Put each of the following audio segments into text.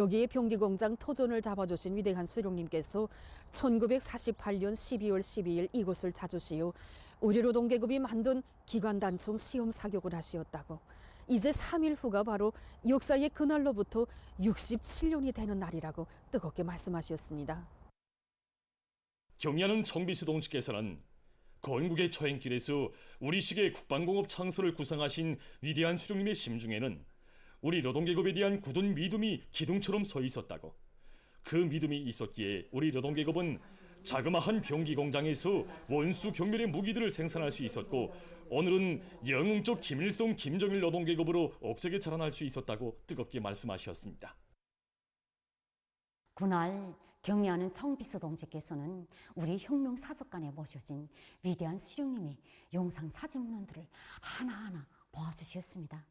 여기에 병기공장 토존을 잡아주신 위대한 수령님께서 1948년 12월 12일 이곳을 찾으시어 우리 노동계급이 만든 기관단총 시험 사격을 하시었다고. 이제 3일 후가 바로 역사의 그날로부터 67년이 되는 날이라고 뜨겁게 말씀하셨습니다. 경야는 청비수 동지께서는 건국의 처행길에서 우리식의 국방공업 창설을 구상하신 위대한 수령님의 심중에는 우리 노동계급에 대한 굳은 믿음이 기둥처럼 서 있었다고. 그 믿음이 있었기에 우리 노동계급은 자그마한 병기 공장에서 원수 경멸의 무기들을 생산할 수 있었고, 오늘은 영웅적 김일성, 김정일 노동계급으로 억세게 자라날 수 있었다고 뜨겁게 말씀하셨습니다. 그날 경의하는 청비수 동지께서는 우리 혁명사적관에 모셔진 위대한 수령님의 영상 사진 문헌들을 하나하나 보아주셨습니다.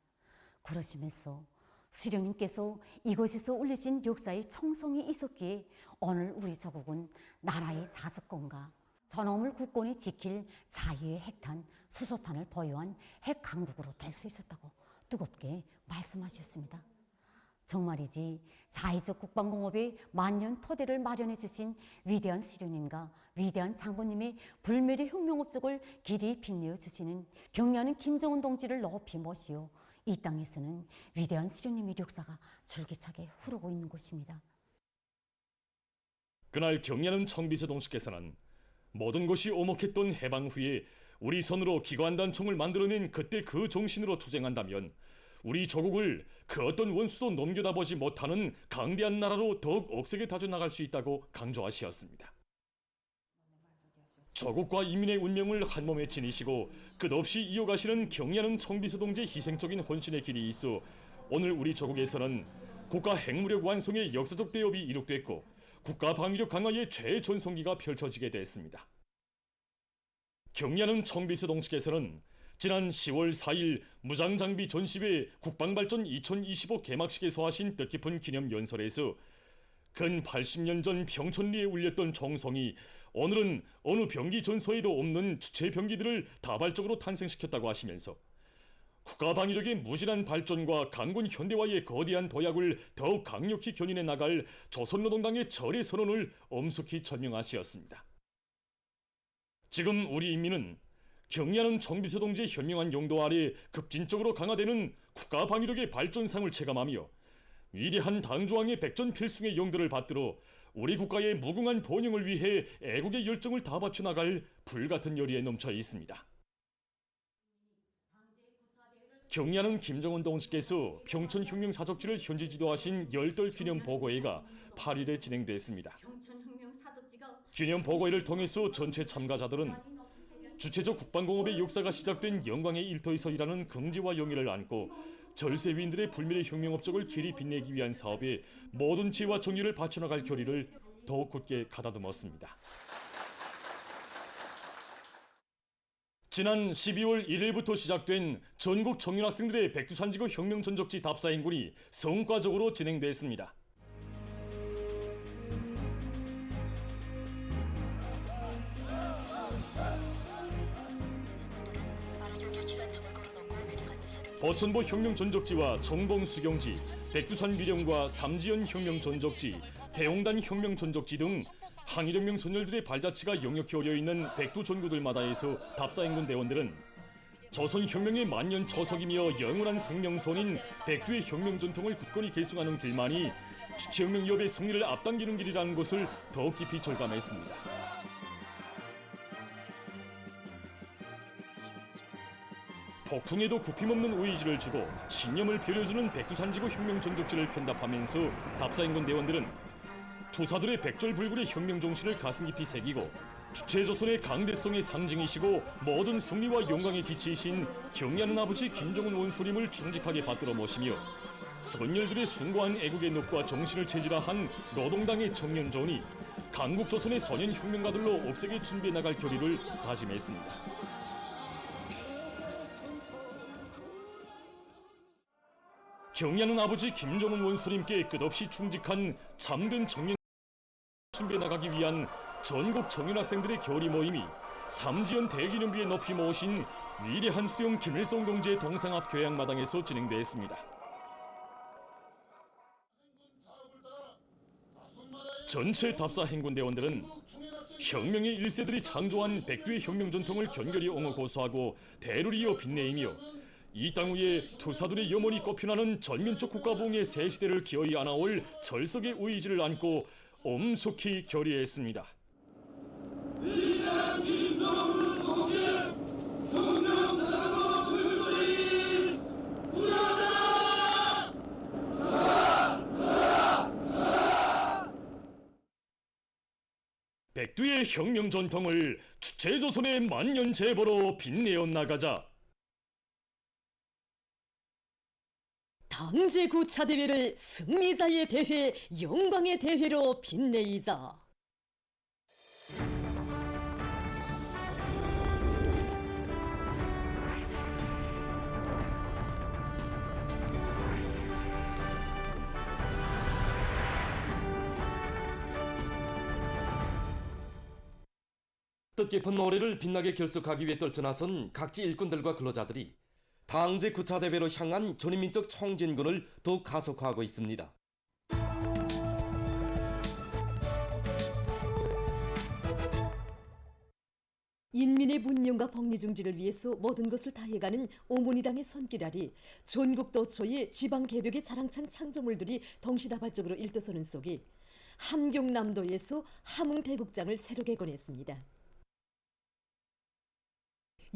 그러시면서 수령님께서 이곳에서 올리신 역사의 청성이 있었기에 오늘 우리 조국은 나라의 자주권과 전엄을 굳건히 지킬 자유의 핵탄, 수소탄을 보유한 핵강국으로 될 수 있었다고 뜨겁게 말씀하셨습니다. 정말이지 자의적 국방공업의 만년 토대를 마련해 주신 위대한 수령님과 위대한 장군님의 불멸의 혁명업적을 길이 빛내어 주시는 경의하는 김정은 동지를 높이 모시어 이 땅에서는 위대한 수령님의 역사가 줄기차게 흐르고 있는 곳입니다. 그날 경야는 청비수 동지께서는 모든 것이 오목했던 해방 후에 우리 손으로 기관단총을 만들어낸 그때 그 정신으로 투쟁한다면 우리 조국을 그 어떤 원수도 넘겨다보지 못하는 강대한 나라로 더욱 억세게 다져나갈 수 있다고 강조하시었습니다. 조국과 인민의 운명을 한몸에 지니시고 끝없이 이어가시는 경야는 청비수 동지의 희생적인 헌신의 길이 있어 오늘 우리 조국에서는 국가 핵무력 완성의 역사적 대업이 이룩됐고 국가 방위력 강화의 최전성기가 펼쳐지게 됐습니다. 경야는 청비수 동지께서는 지난 10월 4일 무장장비 전시회 국방발전 2025 개막식에서 하신 뜻깊은 기념연설에서 근 80년 전 평천리에 울렸던 총성이 오늘은 어느 병기 전서에도 없는 주체 병기들을 다발적으로 탄생시켰다고 하시면서 국가 방위력의 무진한 발전과 강군 현대화의 거대한 도약을 더욱 강력히 견인해 나갈 조선노동당의 절의 선언을 엄숙히 전명하시었습니다. 지금 우리 인민은 경의하는 청비수 동지의 현명한 용도 아래 급진적으로 강화되는 국가 방위력의 발전상을 체감하며 위대한 당조왕의 백전필승의 용도를 받들어 우리 국가의 무궁한 번영을 위해 애국의 열정을 다 바쳐 나갈 불같은 열의에 넘쳐 있습니다. 경의하는 김정은 동지께서 평천혁명사적지를 현지 지도하신 열돌 기념보고회가 8일에 진행됐습니다. 기념보고회를 통해서 전체 참가자들은 주체적 국방공업의 역사가 시작된 영광의 일터에서 일하는 긍지와 영예를 안고 절세위인들의 불멸의 혁명업적을 길이 빛내기 위한 사업에 모든 지혜와 정의를 바쳐나갈 결의를 더욱 굳게 가다듬었습니다. 지난 12월 1일부터 시작된 전국 청년학생들의 백두산지구 혁명전적지 답사행군이 성과적으로 진행됐습니다. 버천보 혁명전적지와 정봉수경지, 백두산 위령과 삼지연 혁명전적지, 대홍단 혁명전적지 등 항일혁명 선열들의 발자취가 역력히 어려있는 백두 전구들마다에서 답사행군 대원들은 조선혁명의 만년 초석이며 영원한 생명선인 백두의 혁명전통을 굳건히 계승하는 길만이 주체혁명기업의 승리를 앞당기는 길이라는 것을 더욱 깊이 절감했습니다. 폭풍에도 굽힘없는 의지를 주고 신념을 벼려주는 백두산지구 혁명전적지를 편답하면서 답사행군 대원들은 투사들의 백절불굴의 혁명정신을 가슴 깊이 새기고 주체조선의 강대성의 상징이시고 모든 승리와 영광의 기치이신 경의하는 아버지 김정은 원수님을 충직하게 받들어 모시며 선열들의 숭고한 애국의 넋과 정신을 체질화한 노동당의 청년전이 강국조선의 선연혁명가들로 억세게 준비해 나갈 결의를 다짐했습니다. 경의하는 아버지 김정은 원수님께 끝없이 충직한 참된 청년 준비해 나가기 위한 전국 청년학생들의 결의 모임이 삼지연 대기념비에 높이 모신 위대한 수령 김일성 동지의 동상 앞 교양마당에서 진행되었습니다. 전체 답사 행군대원들은 혁명의 1세들이 창조한 백두의 혁명 전통을 견고히 옹호 고수하고 대를 이어 빛내이며 이 땅 위에 투사들의 염원이 꽃피나는 전면적 국가부흥의 새 시대를 기어이 안아올 절석의 의지를 안고 엄숙히 결의했습니다. 백두의 혁명 전통을 주체조선의 만년 재보로 빛내어 나가자. 당제 구차 대회를 승리자의 대회, 영광의 대회로 빛내이자. 뜻깊은 노래를 빛나게 결속하기 위해 떨쳐나선 각지 일꾼들과 근로자들이 당제 9차 대회로 향한 전인민족 총진군을 더욱 가속화하고 있습니다. 인민의 분명과 복리중지를 위해서 모든 것을 다해가는 오모니당의 손길알이 전국 도처의 지방 개벽의 자랑찬 창조물들이 동시다발적으로 일떠서는 속에 함경남도에서 함흥대국장을 새로 개건했습니다.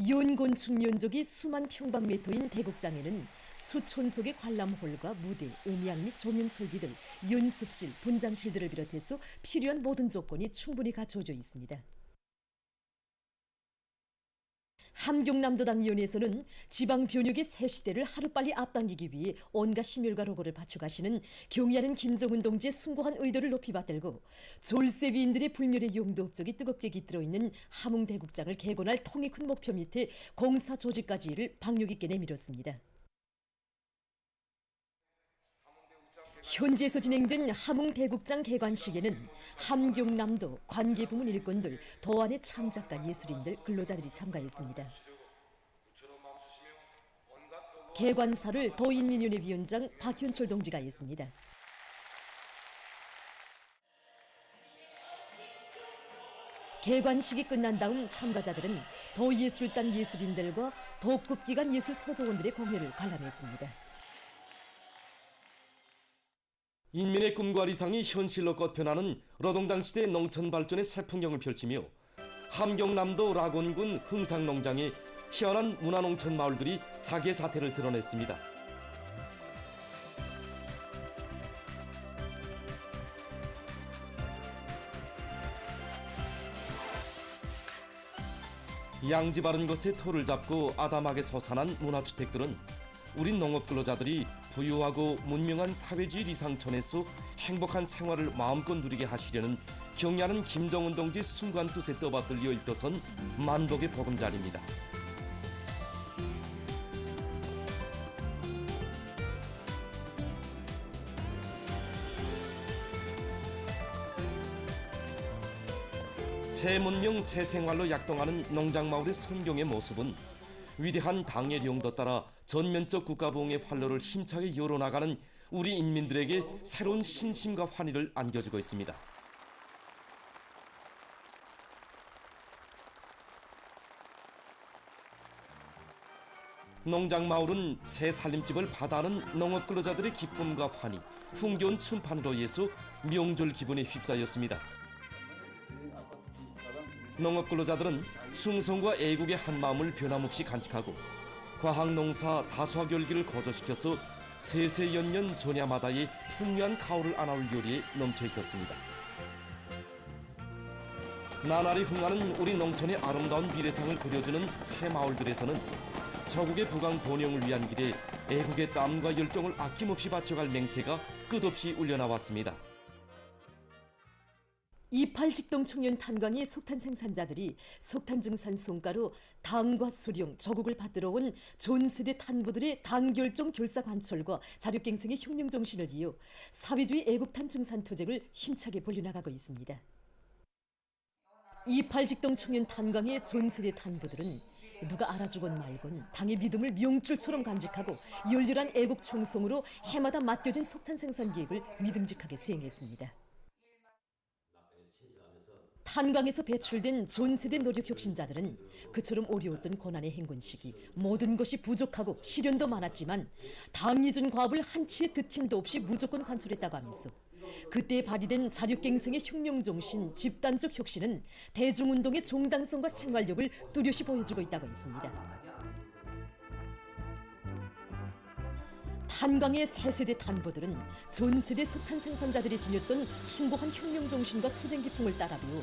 연곤충 면적이 수만 평방미터인 대국장에는 수촌 속의 관람홀과 무대, 음향 및 조명 설비들, 연습실, 분장실들을 비롯해서 필요한 모든 조건이 충분히 갖춰져 있습니다. 함경남도당위원회에서는 지방 변혁의 새 시대를 하루빨리 앞당기기 위해 온갖 심혈과 노고를 바쳐가시는 경의하는 김정은 동지의 숭고한 의도를 높이 받들고 졸세위인들의 불멸의 용도 업적이 뜨겁게 깃들어 있는 함흥대국장을 개건할 통이 큰 목표 밑에 공사 조직까지 이를 박력 있게 내밀었습니다. 현지에서 진행된 함흥대국장 개관식에는 함경남도 관계부문 일꾼들, 도안의 창작가 예술인들, 근로자들이 참가했습니다. 개관사를 도인민위원회 위원장 박현철 동지가 했습니다. 개관식이 끝난 다음 참가자들은 도예술단 예술인들과 도급기관 예술서조원들의 공연을 관람했습니다. 인민의 꿈과理想이 현실로 꽃펴나는 러동당 시대 농촌 발전의 새 풍경을 펼치며 함경남도 락원군 흥상농장의 희한한 문화농촌 마을들이 자기의 자태를 드러냈습니다. 양지 바른 곳에 터를 잡고 아담하게 솟아난 문화주택들은 우리 농업근로자들이 부유하고 문명한 사회주의 리상촌에서 행복한 생활을 마음껏 누리게 하시려는 경의하는 김정은 동지 순간 뜻에 떠받들려 일떠선 만복의 보금자리입니다. 새 문명 새 생활로 약동하는 농장마을의 선경의 모습은 위대한 당의 용도 따라 전면적 국가부흥의 활로를 힘차게 열어나가는 우리 인민들에게 새로운 신심과 환희를 안겨주고 있습니다. 농장마을은 새 살림집을 받아하는 농업근로자들의 기쁨과 환희, 흥겨운 춤판으로 인해서 명절 기분에 휩싸였습니다. 농업근로자들은 충성과 애국의 한마음을 변함없이 간직하고 과학농사 다수화 결기를 거저시켜서 세세연년 전야마다의 풍요한 가을을 안아올 요리에 넘쳐 있었습니다. 나날이 흥하는 우리 농촌의 아름다운 미래상을 그려주는 새 마을들에서는 저국의 부강 번영을 위한 길에 애국의 땀과 열정을 아낌없이 바쳐갈 맹세가 끝없이 울려나왔습니다. 이팔직동 청년 탄광의 석탄 생산자들이 석탄 증산 성과로 당과 수령, 조국을 받들어 온 전세대 탄부들의 당결정 결사 관철과 자력갱생의 혁명 정신을 이어 사회주의 애국탄 증산 투쟁을 힘차게 벌려나가고 있습니다. 이팔직동 청년 탄광의 전세대 탄부들은 누가 알아주건 말건 당의 믿음을 명줄처럼 간직하고 열렬한 애국 충성으로 해마다 맡겨진 석탄 생산 계획을 믿음직하게 수행했습니다. 탄광에서 배출된 전 세대 노력 혁신자들은 그처럼 어려웠던 고난의 행군 시기 모든 것이 부족하고 시련도 많았지만 당리준 과업을 한치의 드팀도 없이 무조건 관철했다고 하면서 그때 발휘된 자력갱생의 혁명정신, 집단적 혁신은 대중운동의 정당성과 생활력을 뚜렷이 보여주고 있다고 했습니다. 탄광의 새 세대 탄보들은 전 세대 석탄 생산자들이 지녔던 숭고한 혁명 정신과 투쟁 기풍을 따라 배워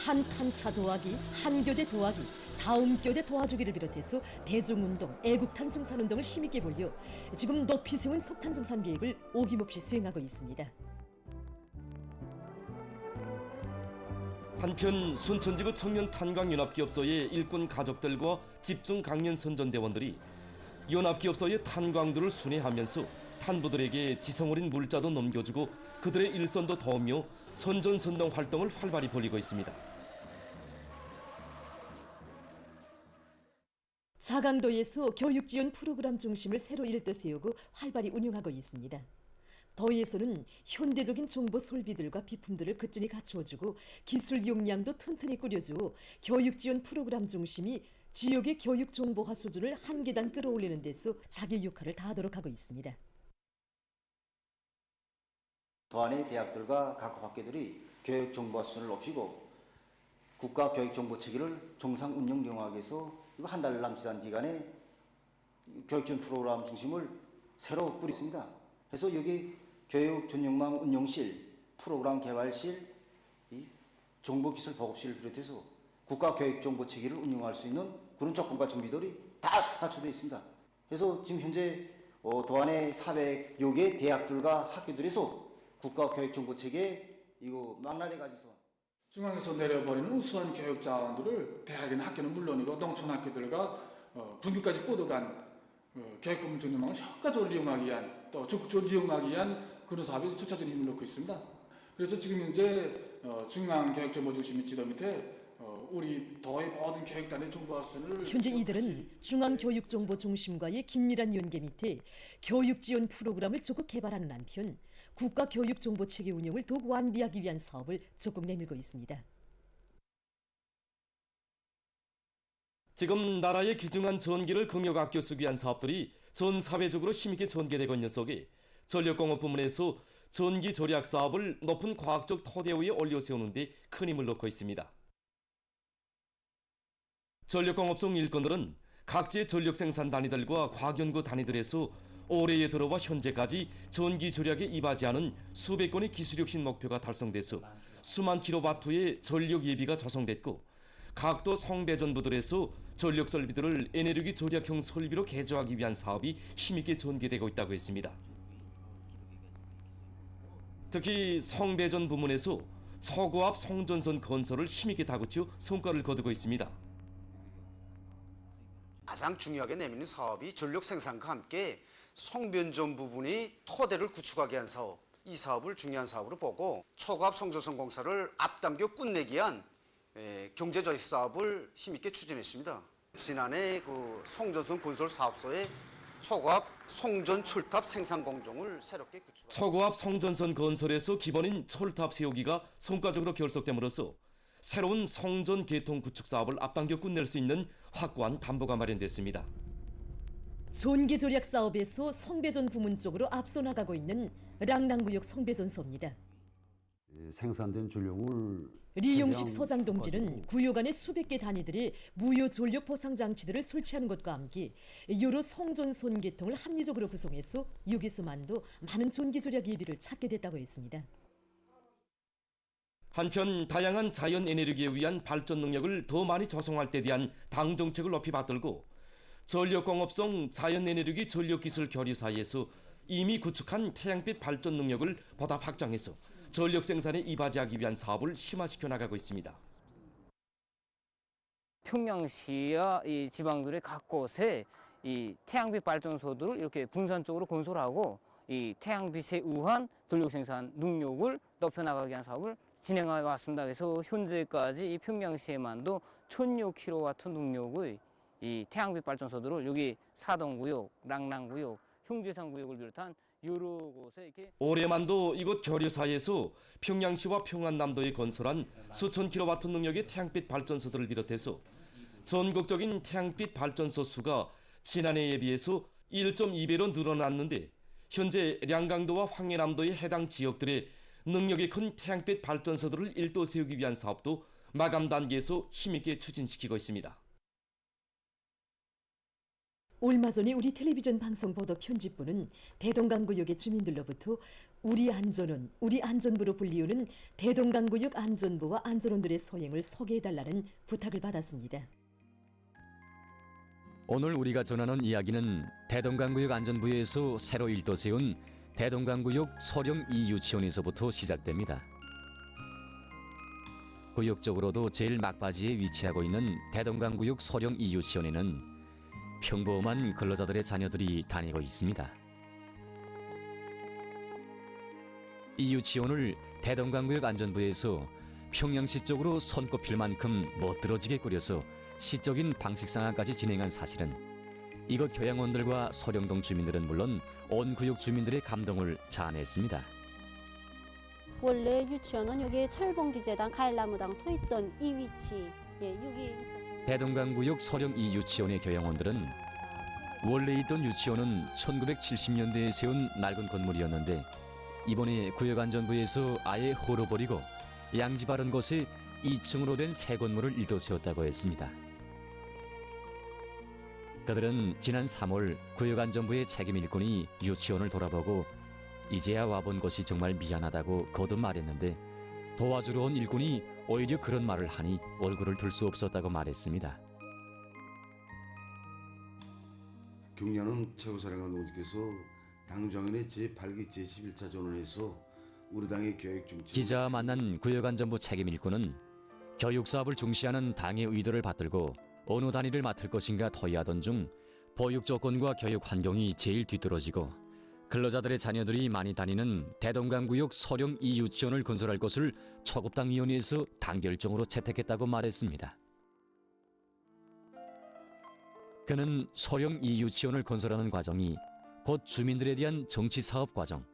한 탄차 도하기, 한 교대 도하기, 다음 교대 도와주기를 비롯해서 대중운동, 애국탄 증산운동을 힘있게 벌여 지금 높이 세운 석탄 증산 계획을 오김없이 수행하고 있습니다. 한편 순천지구 청년 탄광연합기업소의 일꾼 가족들과 집중 강연 선전대원들이 연합기업소의 탄광들을 순회하면서 탄부들에게 지성어린 물자도 넘겨주고 그들의 일선도 도우며 선전선동 활동을 활발히 벌이고 있습니다. 자강도에서 교육지원 프로그램 중심을 새로 일도 세우고 활발히 운영하고 있습니다. 도에서는 현대적인 정보 설비들과 비품들을 그전히 갖추어주고 기술 역량도 튼튼히 꾸려주어 교육지원 프로그램 중심이 지역의 교육 정보화 수준을 한 계단 끌어올리는 데서 자기 역할을 다하도록 하고 있습니다. 도안의 대학들과 각 학교들이 교육 정보화 수준을 높이고 국가 교육 정보 체계를 정상 운영 영역에 위해서 한 달 남짓한 기간에 교육지원 프로그램 중심을 새로 꾸렸습니다. 그래서 여기 교육 전용망 운영실, 프로그램 개발실, 정보기술 보급실을 비롯해서 국가 교육 정보 체계를 운영할 수 있는 그런 조건과 준비들이 다 갖춰져 있습니다. 그래서 지금 현재 도안의 400여 개 대학들과 학교들에서 국가 교육 정보 체계 이거 망라돼 가지고서 중앙에서 내려버리는 우수한 교육 자원들을 대학이나 학교는 물론이고 농촌 학교들과 분기까지 뻗어간 교육 부문 전용망을 효과적으로 이용하기 위한 또 적극적으로 이용하기 위한 그런 사업에 초차적인 힘을 넣고 있습니다. 그래서 지금 현재 중앙교육정보중심의 지도 밑에 우리 도의 모든 교육단의 정보화 수준을 현재 이들은 중앙교육정보중심과의 긴밀한 연계 밑에 교육지원 프로그램을 적극 개발하는 한편 국가교육정보체계 운영을 더욱 완비하기 위한 사업을 적극 내밀고 있습니다. 지금 나라의 귀중한 전기를 긍역 아껴 쓰기 위한 사업들이 전 사회적으로 힘있게 전개되고 있는 속에 전력공업 부문에서 전기 절약 사업을 높은 과학적 토대 위에 올려 세우는 데 큰 힘을 넣고 있습니다. 전력공업성 일꾼들은 각지의 전력 생산 단위들과 과학연구 단위들에서 올해에 들어와 현재까지 전기 절약에 이바지하는 수백 건의 기술혁신 목표가 달성돼서 수만 킬로와트의 전력 예비가 조성됐고 각도 성배전부들에서 전력 설비들을 에너지 절약형 설비로 개조하기 위한 사업이 힘있게 전개되고 있다고 했습니다. 특히 성배전 부문에서 초고압 송전선 건설을 힘있게 다그쳐 성과를 거두고 있습니다. 가장 중요하게 내미는 사업이 전력 생산과 함께 송변전 부분이 토대를 구축하게 한 사업, 이 사업을 중요한 사업으로 보고 초고압 송전선 공사를 앞당겨 끝내기 위한 경제조직 사업을 힘있게 추진했습니다. 지난해 그 송전선 건설 사업소의 초고압 송전 철탑 생산 공정을 새롭게 구축. 초고압 송전선 건설에서 기본인 철탑 세우기가 성과적으로 결속됨으로써 새로운 송전 개통 구축 사업을 앞당겨 끝낼 수 있는 확고한 담보가 마련됐습니다. 전기 절약 사업에서 성배전 부문 쪽으로 앞서 나가고 있는 랑랑구역 성배전소입니다. 생산된 전력을 리용식 소장 동지는 구역 안에 수백 개 단위들의 무효 전력 보상 장치들을 설치하는 것과 함께 여러 송전선 계통을 합리적으로 구성해서 여기서만도 많은 전기 절약 예비를 찾게 됐다고 했습니다. 한편 다양한 자연 에너지에 위한 발전 능력을 더 많이 조성할 때 대한 당 정책을 높이 받들고 전력공업성 자연에너지 전력기술 교류사에서 이미 구축한 태양빛 발전 능력을 보다 확장해서 전력 생산에 이바지하기 위한 사업을 심화시켜 나가고 있습니다. 평양시와 이 지방들의 각 곳에 이 태양빛 발전소들을 이렇게 분산적으로 건설하고 이 태양빛에 의한 전력 생산 능력을 높여나가기 위한 사업을 진행해 왔습니다. 그래서 현재까지 이 평양시에만도 1000여 킬로와트 능력의 이 태양빛 발전소들을 여기 사동구역, 랑랑구역, 형제산구역을 비롯한 여러 곳에 이렇게 올해만도 이곳 교류사에서 평양시와 평안남도에 건설한 수천 킬로와트 능력의 태양빛 발전소들을 비롯해서 전국적인 태양빛 발전소 수가 지난해에 비해서 1.2배로 늘어났는데 현재 량강도와 황해남도의 해당 지역들의 능력이 큰 태양빛 발전소들을 일도 세우기 위한 사업도 마감 단계에서 힘있게 추진시키고 있습니다. 얼마 전에 우리 텔레비전 방송 보도 편집부는 대동강구역의 주민들로부터 우리 안전원, 우리 안전부로 불리우는 대동강구역 안전부와 안전원들의 소행을 소개해달라는 부탁을 받았습니다. 오늘 우리가 전하는 이야기는 대동강구역 안전부에서 새로 일도 세운 대동강구역 소령 2유치원에서부터 시작됩니다. 구역적으로도 제일 막바지에 위치하고 있는 대동강구역 소령 2유치원에는 평범한 근로자들의 자녀들이 다니고 있습니다. 이 유치원을 대동강구역 안전부에서 평양시 쪽으로 손꼽힐 만큼 멋들어지게 꾸려서 시적인 방식상화까지 진행한 사실은 이곳 교양원들과 소령동 주민들은 물론 온 구역 주민들의 감동을 자아냈습니다. 원래 유치원은 여기 철봉기재단 가일나무당 서 있던 이 위치, 여기 있었습니다. 대동강구역 소령 2유치원의 교양원들은 원래 있던 유치원은 1970년대에 세운 낡은 건물이었는데 이번에 구역안전부에서 아예 헐어버리고 양지 바른 곳에 2층으로 된 새 건물을 일도 세웠다고 했습니다. 그들은 지난 3월 구역안전부의 책임 일꾼이 유치원을 돌아보고 이제야 와본 것이 정말 미안하다고 거듭 말했는데 도와주러 온 일꾼이 오히려 그런 말을 하니 얼굴을 들 수 없었다고 말했습니다. 경량은 최고사령관 동지께서 당정연의 제8기 제11차 전원에서 우리 당의 교육 정책 기자와 만난 구역안전부 책임 일꾼은 교육 사업을 중시하는 당의 의도를 받들고 어느 단위를 맡을 것인가 토의하던 중 보육 조건과 교육 환경이 제일 뒤떨어지고 근로자들의 자녀들이 많이 다니는 대동강구역 소령 2유치원을 건설할 것을 초급당위원회에서 단결정으로 채택했다고 말했습니다. 그는 소령 2유치원을 건설하는 과정이 곧 주민들에 대한 정치사업 과정,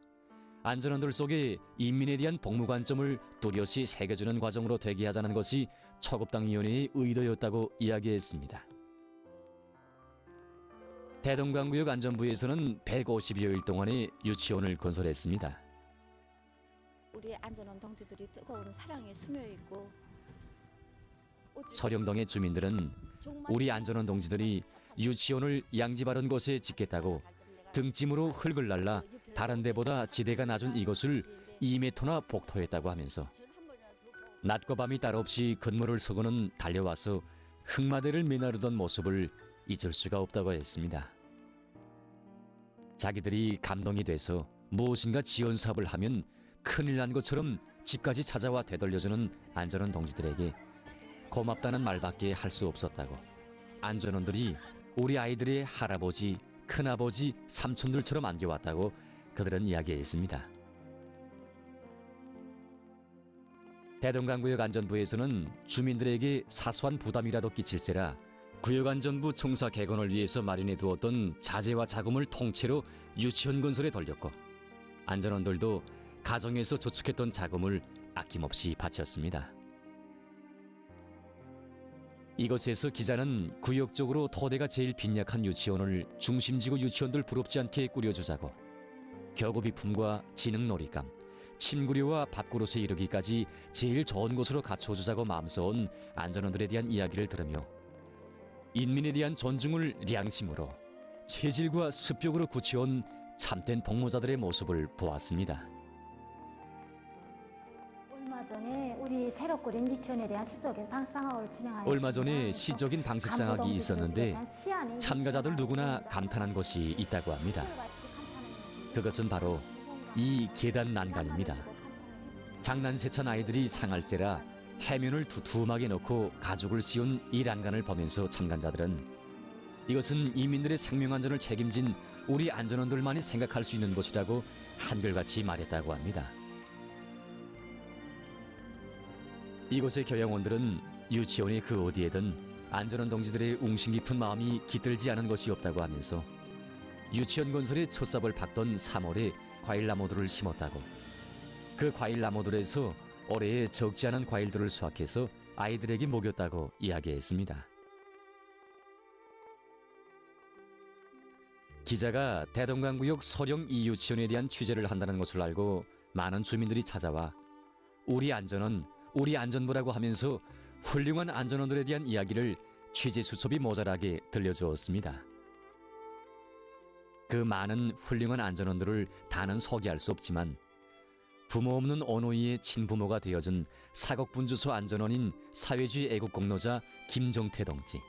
안전원들 속에 인민에 대한 복무 관점을 뚜렷이 새겨주는 과정으로 되게 하자는 것이 초급당위원회의 의도였다고 이야기했습니다. 대동강구역 안전부에서는 150여일 동안의 유치원을 건설했습니다. 우리 안전원 동지들이 뜨거운 사랑에 스며 있고 서령동의 주민들은 우리 안전원 동지들이 유치원을 양지 바른 곳에 짓겠다고 등짐으로 흙을 날라 다른 데보다 지대가 낮은 이곳을 2m나 복토했다고 하면서 낮과 밤이 따로 없이 근무를 서고는 달려와서 흙마대를 메나르던 모습을 잊을 수가 없다고 했습니다. 자기들이 감동이 돼서 무엇인가 지원 사업을 하면 큰일 난 것처럼 집까지 찾아와 되돌려주는 안전원 동지들에게 고맙다는 말밖에 할 수 없었다고 안전원들이 우리 아이들의 할아버지, 큰아버지, 삼촌들처럼 안겨왔다고 그들은 이야기했습니다. 대동강구역 안전부에서는 주민들에게 사소한 부담이라도 끼칠세라 구역안전부 총사 개건을 위해서 마련해 두었던 자재와 자금을 통째로 유치원 건설에 돌렸고 안전원들도 가정에서 저축했던 자금을 아낌없이 바쳤습니다. 이곳에서 기자는 구역적으로 토대가 제일 빈약한 유치원을 중심지구 유치원들 부럽지 않게 꾸려주자고 교구비품과 지능놀이감, 침구류와 밥그릇에 이르기까지 제일 좋은 곳으로 갖춰주자고 마음써온 안전원들에 대한 이야기를 들으며 인민에 대한 존중을 양심으로 체질과 습격으로 굳혀온 참된 복무자들의 모습을 보았습니다. 얼마 전에 우리 새로 꾸린 유치원에 대한 시적인 방상학을 진행하였습니다. 얼마 전에 시적인 방식상학이 있었는데 참가자들 누구나 감탄한 것이 있다고 합니다. 그것은 바로 이 계단 난간입니다. 장난세찬 아이들이 상할세라 해면을 두툼하게 넣고 가죽을 씌운 이 난간을 보면서 참가자들은 이것은 이민들의 생명안전을 책임진 우리 안전원들만이 생각할 수 있는 곳이라고 한결같이 말했다고 합니다. 이곳의 교양원들은 유치원의 그 어디에든 안전원 동지들의 웅신 깊은 마음이 깃들지 않은 것이 없다고 하면서 유치원 건설에 초삽을 박던 3월에 과일나무들을 심었다고. 그 과일나무들에서 올해에 적지 않은 과일들을 수확해서 아이들에게 먹였다고 이야기했습니다. 기자가 대동강구역 소령 이유치원에 대한 취재를 한다는 것을 알고 많은 주민들이 찾아와 우리 안전원, 우리 안전부라고 하면서 훌륭한 안전원들에 대한 이야기를 취재 수첩이 모자라게 들려주었습니다. 그 많은 훌륭한 안전원들을 다는 소개할 수 없지만 부모 없는 어노이의 친부모가 되어준 사곡분주소 안전원인 사회주의 애국공로자 김정태 동지,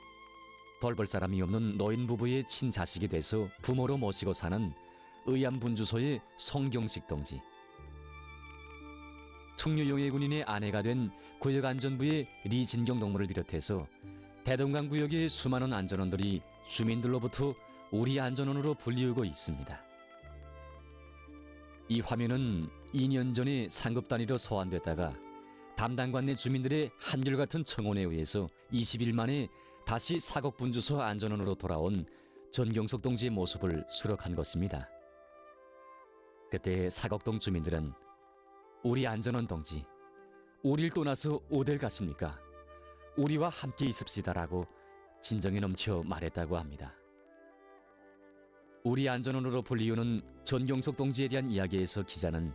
돌볼 사람이 없는 노인 부부의 친자식이 돼서 부모로 모시고 사는 의암분주소의 송경식 동지, 충류용해군인의 아내가 된 구역안전부의 리진경 동무를 비롯해서 대동강구역의 수많은 안전원들이 주민들로부터 우리 안전원으로 불리우고 있습니다. 이 화면은 2년 전에 상급 단위로 소환됐다가 담당관 내 주민들의 한결같은 청원에 의해서 20일 만에 다시 사곡분주소 안전원으로 돌아온 전경석 동지의 모습을 수록한 것입니다. 그때 사곡동 주민들은 우리 안전원 동지, 우릴 떠나서 어딜 가십니까? 우리와 함께 있읍시다라고 진정에 넘쳐 말했다고 합니다. 우리 안전원으로 불리우는 전경석 동지에 대한 이야기에서 기자는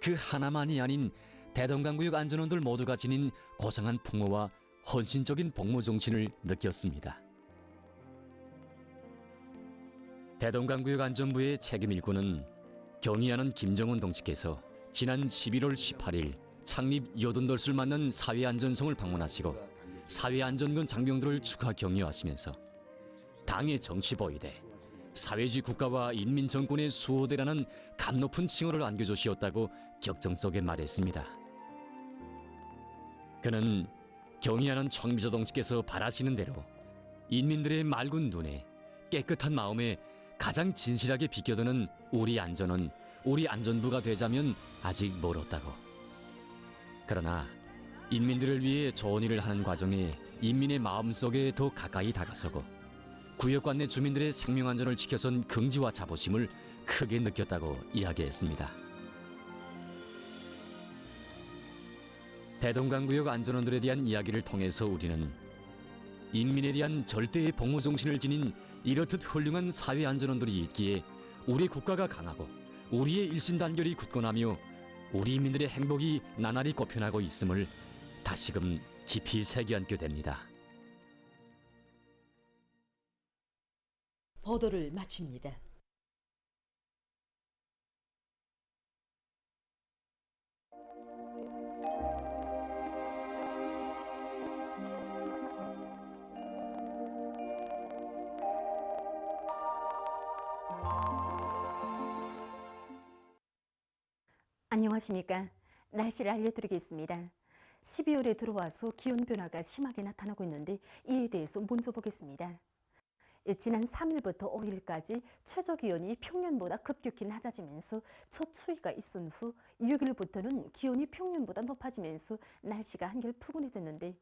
그 하나만이 아닌 대동강구역 안전원들 모두가 지닌 고상한 풍모와 헌신적인 복무 정신을 느꼈습니다. 대동강구역 안전부의 책임 일구는 경의하는 김정은 동지께서 지난 11월 18일 창립 80덜을 맞는 사회안전성을 방문하시고 사회안전군 장병들을 축하 격려하시면서 당의 정치보위대, 사회주의 국가와 인민정권의 수호대라는 값높은 칭호를 안겨주시었다고 격정 속에 말했습니다. 그는 경의하는 청비조 동지께서 바라시는 대로 인민들의 맑은 눈에 깨끗한 마음에 가장 진실하게 비껴드는 우리 안전원, 우리 안전부가 되자면 아직 멀었다고. 그러나 인민들을 위해 좋은 일을 하는 과정에 인민의 마음속에 더 가까이 다가서고 구역관 내 주민들의 생명안전을 지켜선 긍지와 자부심을 크게 느꼈다고 이야기했습니다. 대동강구역 안전원들에 대한 이야기를 통해서 우리는 인민에 대한 절대의 복무 정신을 지닌 이렇듯 훌륭한 사회 안전원들이 있기에 우리 국가가 강하고 우리의 일심단결이 굳건하며 우리 인민들의 행복이 나날이 꽃펴나고 있음을 다시금 깊이 새겨안게 됩니다. 보도를 마칩니다. 안녕하십니까. 날씨를 알려드리겠습니다. 12월에 들어와서 기온 변화가 심하게 나타나고 있는데 이에 대해서 먼저 보겠습니다. 지난 3일부터 5일까지 최저 기온이 평년보다 급격히 낮아지면서 첫 추위가 있은 후 6일부터는 기온이 평년보다 높아지면서 날씨가 한결 푸근해졌는데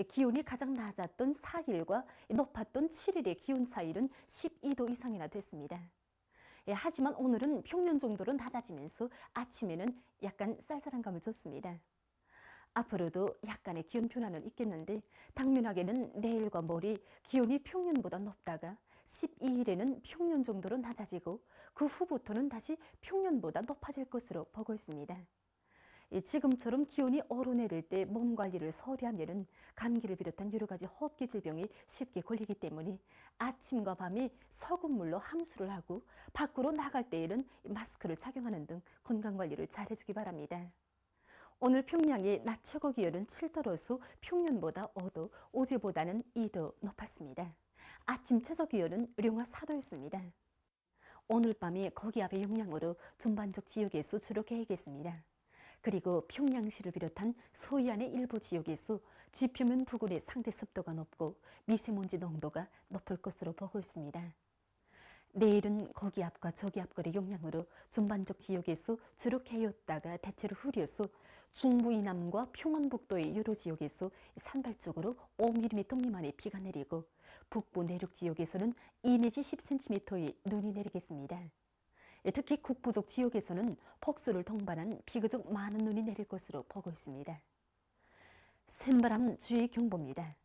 기온이 가장 낮았던 4일과 높았던 7일의 기온 차이는 12도 이상이나 됐습니다. 하지만 오늘은 평년 정도로 낮아지면서 아침에는 약간 쌀쌀한 감을 줬습니다. 앞으로도 약간의 기온 변화는 있겠는데 당면하게는 내일과 모레 기온이 평년보다 높다가 12일에는 평년 정도로 낮아지고 그 후부터는 다시 평년보다 높아질 것으로 보고 있습니다. 지금처럼 기온이 오르내릴 때 몸 관리를 서리하면 감기를 비롯한 여러 가지 호흡기 질병이 쉽게 걸리기 때문에 아침과 밤에 소금물로 함수를 하고 밖으로 나갈 때에는 마스크를 착용하는 등 건강관리를 잘 해주기 바랍니다. 오늘 평양의 낮 최고 기온은 7도로서 평년보다 5도, 어제보다는 2도 높았습니다. 아침 최저 기온은 룡화 4도였습니다. 오늘 밤에 고기압의 영향으로 전반적 지역에서 주로 개겠습니다. 그리고 평양시를 비롯한 서해안의 일부 지역에서 지표면 부근의 상대 습도가 높고 미세먼지 농도가 높을 것으로 보고 있습니다. 내일은 거기압과 저기압거리 영향으로 전반적 지역에서 주로 개였다가 대체로 흐려서 중부 이남과 평안북도의 여러 지역에서 산발적으로 5mm 미만의 비가 내리고 북부 내륙 지역에서는 2 내지 10cm의 눈이 내리겠습니다. 특히 북부쪽 지역에서는 폭설을 동반한 비교적 많은 눈이 내릴 것으로 보고 있습니다. 센바람 주의 경보입니다.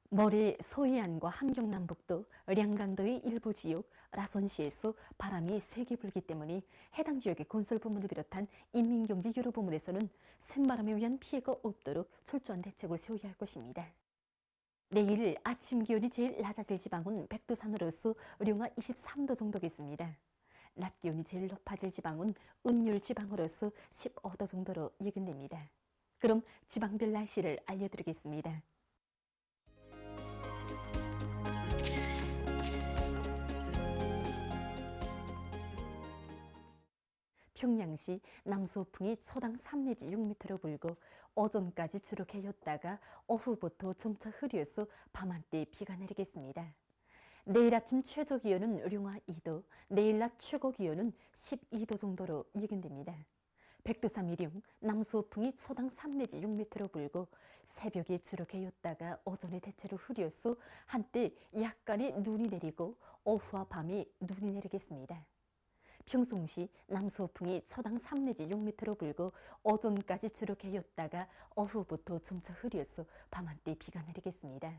모레 서해안과 함경남북도, 량강도의 일부 지역, 라선시에서 바람이 세게 불기 때문에 해당 지역의 건설 부문을 비롯한 인민경제 여러 부문에서는 센바람에 의한 피해가 없도록 철저한 대책을 세워야 할 것입니다. 내일 아침 기온이 제일 낮아질 지방은 백두산으로서 영하 23도 정도겠습니다. 낮 기온이 제일 높아질 지방은 은율 지방으로서 15도 정도로 예견됩니다. 그럼 지방별 날씨를 알려드리겠습니다. 평양시 남서풍이 초당 3 내지 6m로 불고 오전까지 주로 개였다가 오후부터 점차 흐려서 밤한때 비가 내리겠습니다. 내일 아침 최저 기온은 영하 2도, 내일 낮 최고 기온은 12도 정도로 예견됩니다. 백두산 위령 남서풍이 초당 3 내지 6m로 불고 새벽에 주로 개였다가 오전에 대체로 흐려서 한때 약간의 눈이 내리고 오후와 밤에 눈이 내리겠습니다. 평송시 남서풍이 초당 3 내지 6m로 불고 오전까지 주로 개였다가 오후부터 점차 흐려서 밤한때 비가 내리겠습니다.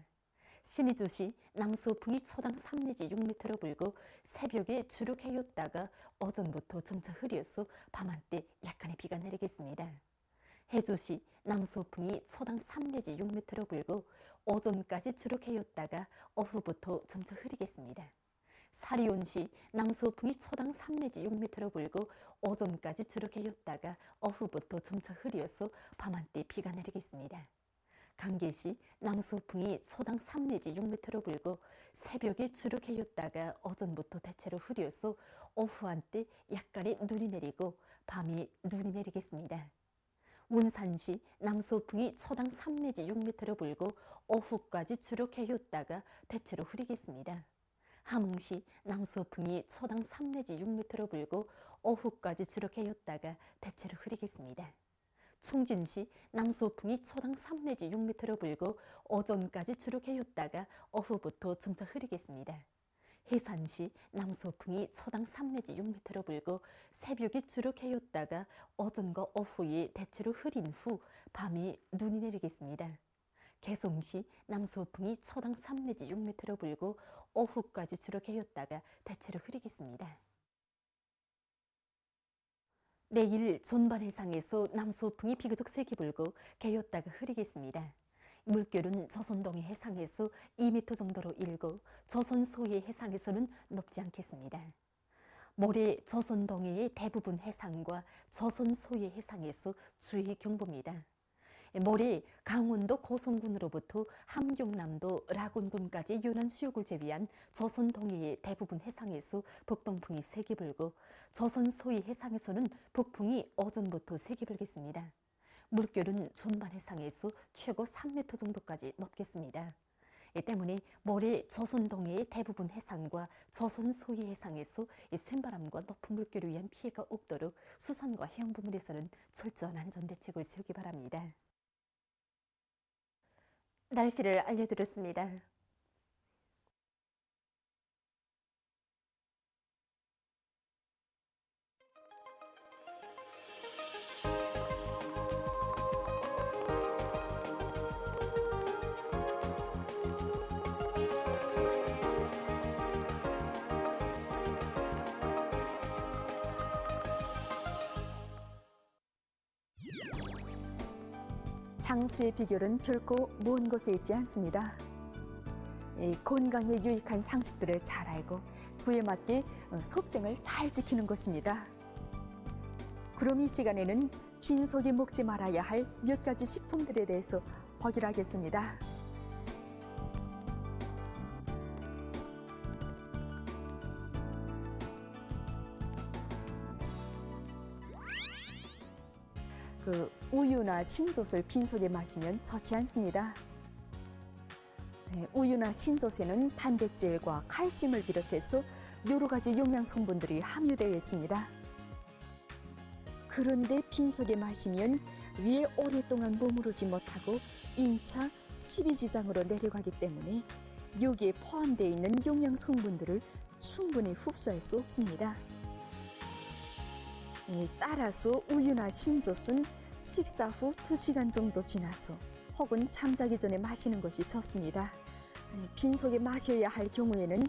신의주시 남서풍이 초당 3 내지 6m로 불고 새벽에 주로 개였다가 오전부터 점차 흐려서 밤한때 약간의 비가 내리겠습니다. 해주시 남서풍이 초당 3 내지 6m로 불고 오전까지 주로 개였다가 오후부터 점차 흐리겠습니다. 사리온시 남서풍이 초당 3 내지 6m로 불고 오전까지 주로 개였다가 오후부터 점차 흐려서 밤한때 비가 내리겠습니다. 강계시 남서풍이 초당 3 내지 6m로 불고 새벽에 주로 개였다가 오전부터 대체로 흐려서 오후 한때 약간의 눈이 내리고 밤에 눈이 내리겠습니다. 운산시 남서풍이 초당 3 내지 6m로 불고 오후까지 주로 개였다가 대체로 흐리겠습니다. 함흥시 남서풍이 초당 3 내지 6m로 불고 오후까지 주로 개였다가 대체로 흐리겠습니다. 총진시 남서풍이 초당 3 내지 6m로 불고 오전까지 주로 개였다가 오후부터 점차 흐리겠습니다. 해산시 남서풍이 초당 3 내지 6m로 불고 새벽에 주로 개였다가 오전과 오후에 대체로 흐린 후 밤에 눈이 내리겠습니다. 개성시 남서풍이 초당 3 내지 6m로 불고 오후까지 주로 개였다가 대체로 흐리겠습니다. 내일 전반 해상에서 남서풍이 비교적 세게 불고 개였다가 흐리겠습니다. 물결은 조선동해 해상에서 2m 정도로 일고 조선 서해 해상에서는 높지 않겠습니다. 모레 조선 동해의 대부분 해상과 조선 서해 해상에서 주의 경보입니다. 모레 강원도 고성군으로부터 함경남도 라곤군까지 연안 수역을 제외한 조선 동해의 대부분 해상에서 북동풍이 세게 불고 조선 서해 해상에서는 북풍이 오전부터 세게 불겠습니다. 물결은 전반 해상에서 최고 3m 정도까지 높겠습니다. 이 때문에 모레 조선 동해의 대부분 해상과 조선 서해 해상에서 센바람과 높은 물결에 의한 피해가 없도록 수산과 해양 부문에서는 철저한 안전 대책을 세우기 바랍니다. 날씨를 알려드렸습니다. 장수의 비결은 결코 먼 곳에 있지 않습니다. 건강에 유익한 상식들을 잘 알고 그에 맞게 속생을 잘 지키는 것입니다. 그럼 이 시간에는 빈속에 먹지 말아야 할 몇 가지 식품들에 대해서 보기로 하겠습니다. 우유나 신젓을 빈속에 마시면 좋지 않습니다. 우유나 신젓에는 단백질과 칼슘을 비롯해서 여러 가지 영양 성분들이 함유되어 있습니다. 그런데 빈속에 마시면 위에 오랫동안 머무르지 못하고 인차 12지장으로 내려가기 때문에 여기에 포함되어 있는 영양 성분들을 충분히 흡수할 수 없습니다. 따라서 우유나 신젓은 식사 후 2시간 정도 지나서 혹은 잠자기 전에 마시는 것이 좋습니다. 빈속에 마셔야 할 경우에는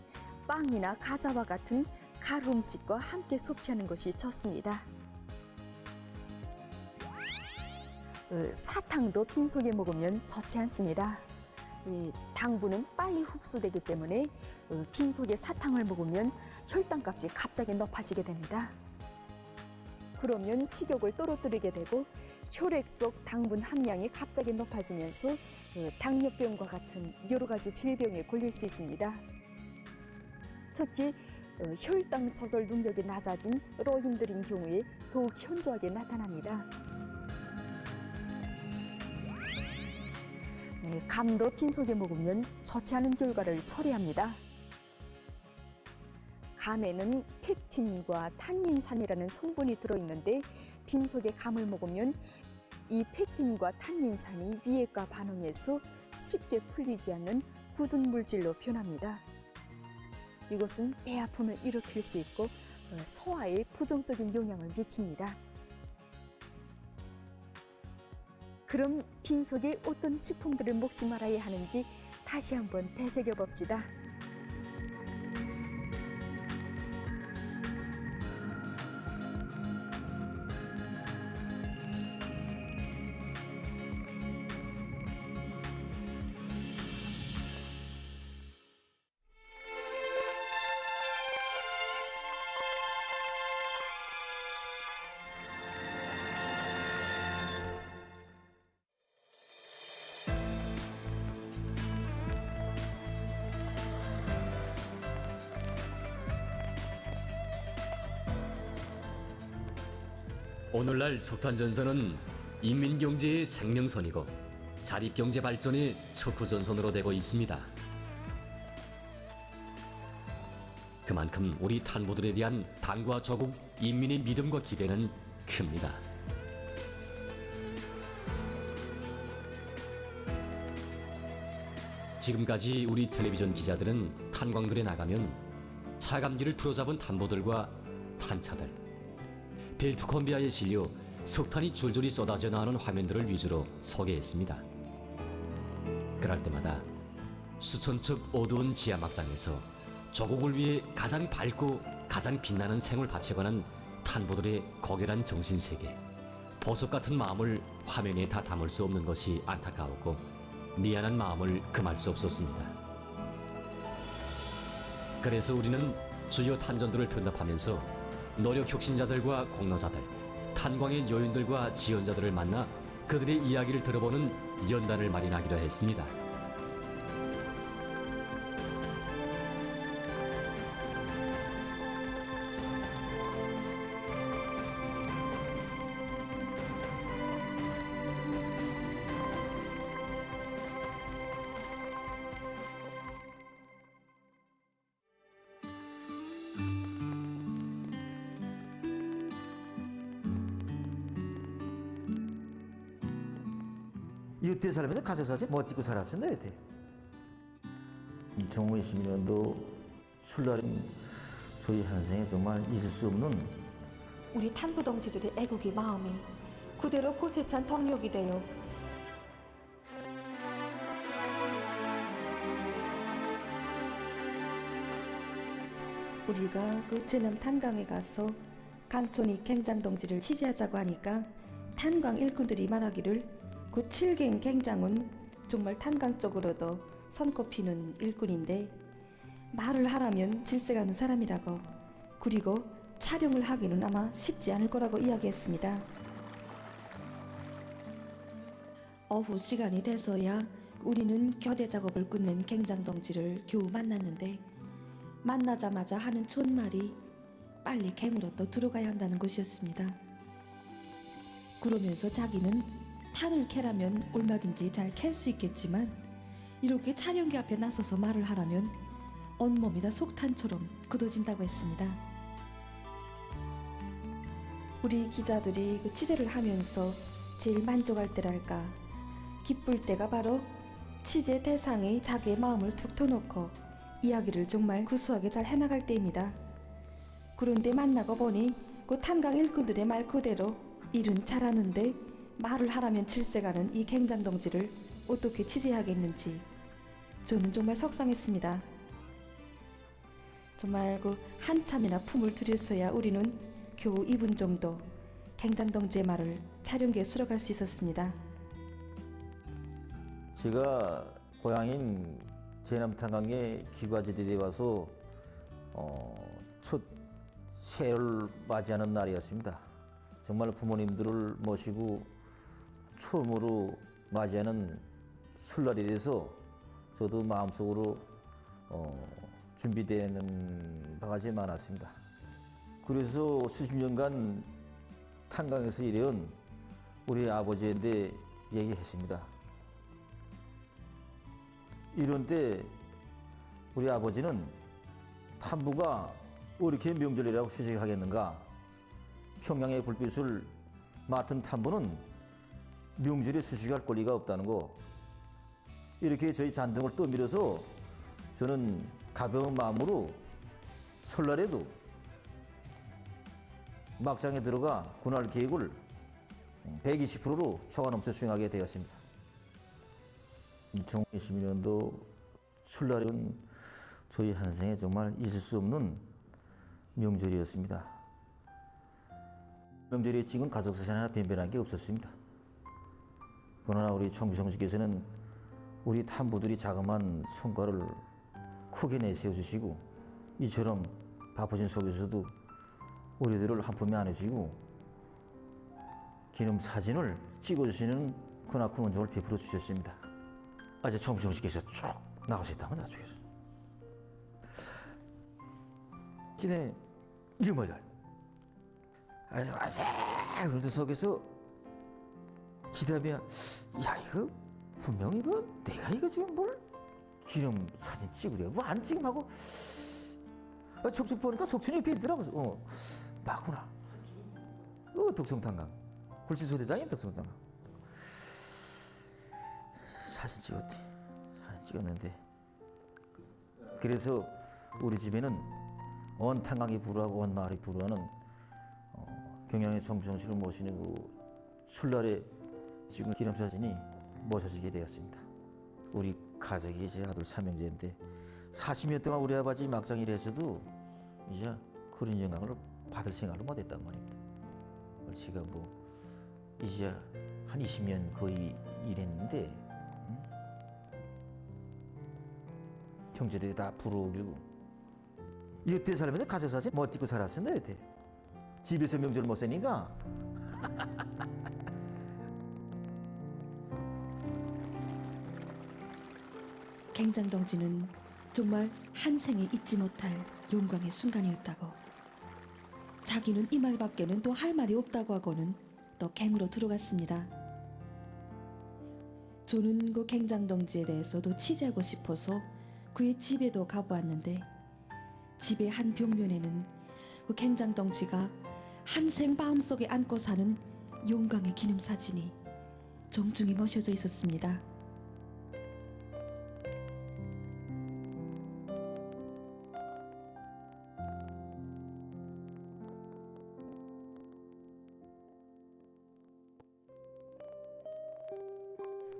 빵이나 과자와 같은 가루 음식과 함께 섭취하는 것이 좋습니다. 사탕도 빈속에 먹으면 좋지 않습니다. 당분은 빨리 흡수되기 때문에 빈속에 사탕을 먹으면 혈당값이 갑자기 높아지게 됩니다. 그러면 식욕을 떨어뜨리게 되고 혈액 속 당분 함량이 갑자기 높아지면서 당뇨병과 같은 여러 가지 질병에 걸릴 수 있습니다. 특히 혈당 조절 능력이 낮아진 노인들인 경우에 더욱 현저하게 나타납니다. 감도 빈속에 먹으면 좋지 않은 결과를 초래합니다. 감에는 펙틴과 탄닌산이라는 성분이 들어있는데 빈속에 감을 먹으면 이 펙틴과 탄닌산이 위액과 반응해서 쉽게 풀리지 않는 굳은 물질로 변합니다. 이것은 배 아픔을 일으킬 수 있고 소화에 부정적인 영향을 미칩니다. 그럼 빈속에 어떤 식품들을 먹지 말아야 하는지 다시 한번 되새겨 봅시다. 오늘날 석탄전선은 인민경제의 생명선이고 자립경제 발전의 척후전선으로 되고 있습니다. 그만큼 우리 탄보들에 대한 당과 조국, 인민의 믿음과 기대는 큽니다. 지금까지 우리 텔레비전 기자들은 탄광들에 나가면 차감기를 틀어잡은 탄보들과 탄차들, 벨트 콤비아에 실려 석탄이 줄줄이 쏟아져 나오는 화면들을 위주로 소개했습니다. 그럴 때마다 수천 척 어두운 지하막장에서 조국을 위해 가장 밝고 가장 빛나는 생을 바쳐가는 탄보들의 고결한 정신세계, 보석 같은 마음을 화면에 다 담을 수 없는 것이 안타까웠고 미안한 마음을 금할 수 없었습니다. 그래서 우리는 주요 탄전들을 편답하면서 노력 혁신자들과 공로자들, 탄광의 요인들과 지원자들을 만나 그들의 이야기를 들어보는 연단을 마련하기로 했습니다. 이때 살면서 가족사지 못 찍고 살았었나 이때. 2022년도 출날은 저희 한생에 정말 잊을 수 없는 우리 탄부 동지들의 애국의 마음이 그대로 곳에 찬 동력이 되어 우리가 그 제남 탄광에 가서 강촌이 갱장 동지를 취재하자고 하니까 탄광 일꾼들이 말하기를 그 7갱 갱장은 정말 탄광 쪽으로도 손꼽히는 일꾼인데 말을 하라면 질색하는 사람이라고, 그리고 촬영을 하기는 아마 쉽지 않을 거라고 이야기했습니다. 오후 시간이 돼서야 우리는 교대 작업을 끝낸 갱장 동지를 겨우 만났는데 만나자마자 하는 첫 말이 빨리 갱으로 또 들어가야 한다는 것이었습니다. 그러면서 자기는 탄을 캐라면 얼마든지 잘 캘 수 있겠지만 이렇게 촬영기 앞에 나서서 말을 하라면 온몸이 다 속탄처럼 굳어진다고 했습니다. 우리 기자들이 그 취재를 하면서 제일 만족할 때랄까 기쁠 때가 바로 취재 대상이 자기의 마음을 툭 터놓고 이야기를 정말 구수하게 잘 해나갈 때입니다. 그런데 만나고 보니 그 탄광 일꾼들의 말 그대로 일은 잘하는데 말을 하라면 칠세가는 이 갱장동지를 어떻게 취재하겠는지 저는 정말 속상했습니다. 정말 그 한참이나 품을 들여서야 우리는 겨우 2분 정도 갱장동지의 말을 촬영기에 수록할 수 있었습니다. 제가 고향인 제남 탄광에 기과제대에 와서 첫 새해를 맞이하는 날이었습니다. 정말 부모님들을 모시고 처음으로 맞이하는 설날이 돼서 저도 마음속으로 준비되는 바가 제 많았습니다. 그래서 수십 년간 탄광에서 일해온 우리 아버지한테 얘기했습니다. 이런 때 우리 아버지는 탐부가 왜 이렇게 명절이라고 휴식하겠는가? 평양의 불빛을 맡은 탐부는 명절에 휴식할 권리가 없다는 거. 이렇게 저희 잔등을 떠밀어서 저는 가벼운 마음으로 설날에도 막장에 들어가 그날 계획을 120%로 초과 넘쳐 수행하게 되었습니다. 2022년도 설날은 저희 한생에 정말 잊을 수 없는 명절이었습니다. 명절에 찍은 가족사진 하나 변변한 게 없었습니다. 그러나 우리 총비성주께서는 우리 탐부들이 자그마한 성과를 크게 내세워주시고 이처럼 바쁘신 속에서도 우리들을 한품에 안아주시고 기념사진을 찍어주시는 크나큰 은총을 베풀어 주셨습니다. 어제 총비성주께서 쭉 나오셨다면 나중에서 기사님 이게 뭐야? 아니 와세 그런데 속에서 기다면 야 이거 분명 이거 내가 이거 지금 뭘 기념 사진 찍으려 왜 안 찍음 하고 촉촉 보니까 속춘이 옆에 있더라고. 맞구나. 덕성탄광 굴신소대장이 덕성탄광 사진 찍었대. 사진 찍었는데 그래서 우리 집에는 온 탄광이 불우하고 온 마을이 불우하는 경양의 총비성씨를 모시는 그 설날에 찍은 기념사진이 모셔지게 되었습니다. 우리 가족이 제 아들 삼형제인데 40년 동안 우리 아버지 막장 일해서도 이제 그런 영향을 받을 생각을 못했단 말입니다. 제가 뭐 이제 한 20년 거의 일했는데 형제들이 다 부러우고 여태 살면서 가족사진 못 찍고 살았었나 여태. 집에서 명절 못 쓰니까 갱장동지는 정말 한생에 잊지 못할 영광의 순간이었다고. 자기는 이 말밖에는 또 할 말이 없다고 하고는 또 갱으로 들어갔습니다. 저는 그 갱장동지에 대해서도 취재하고 싶어서 그의 집에도 가보았는데 집의 한 벽면에는 그 갱장동지가 한생 마음속에 안고 사는 영광의 기념사진이 정중히 모셔져 있었습니다.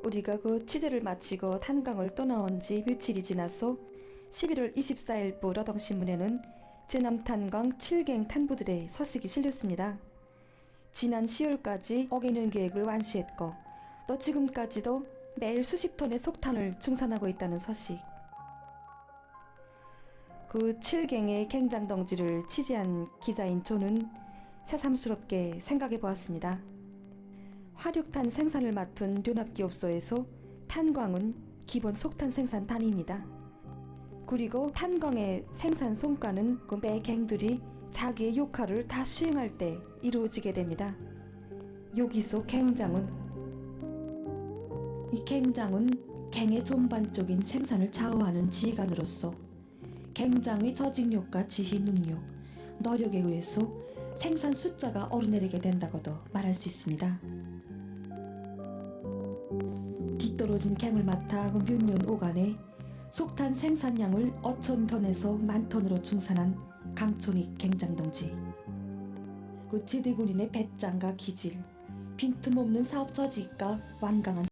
우리가 그 취재를 마치고 탄광을 떠나온 지 며칠이 지나서 11월 24일부 노동신문에는 제남탄광 7갱 탄부들의 소식이 실렸습니다. 지난 10월까지 어기는 계획을 완수했고 또 지금까지도 매일 수십 톤의 석탄을 증산하고 있다는 소식. 그 7갱의 갱장동지를 취재한 기자인 저는 새삼스럽게 생각해 보았습니다. 화력탄 생산을 맡은 연합기업소에서 탄광은 기본 석탄 생산 단위입니다. 그리고 탄광의 생산 성과는 그 매 갱들이 자기의 역할을 다 수행할 때 이루어지게 됩니다. 여기서 갱장은 갱의 전반적인 생산을 좌우하는 지휘관으로서 굉장의 저직력과 지휘 능력, 노력에 의해서 생산 숫자가 오르내리게 된다고도 말할 수 있습니다. 뒤떨어진 갱을 맡아 몇 년 5간에 속탄 생산량을 5,000톤에서 10,000톤으로 증산한 강촌익 갱장동지. 그 제대군인의 배짱과 기질, 빈틈없는 사업 처지과 완강한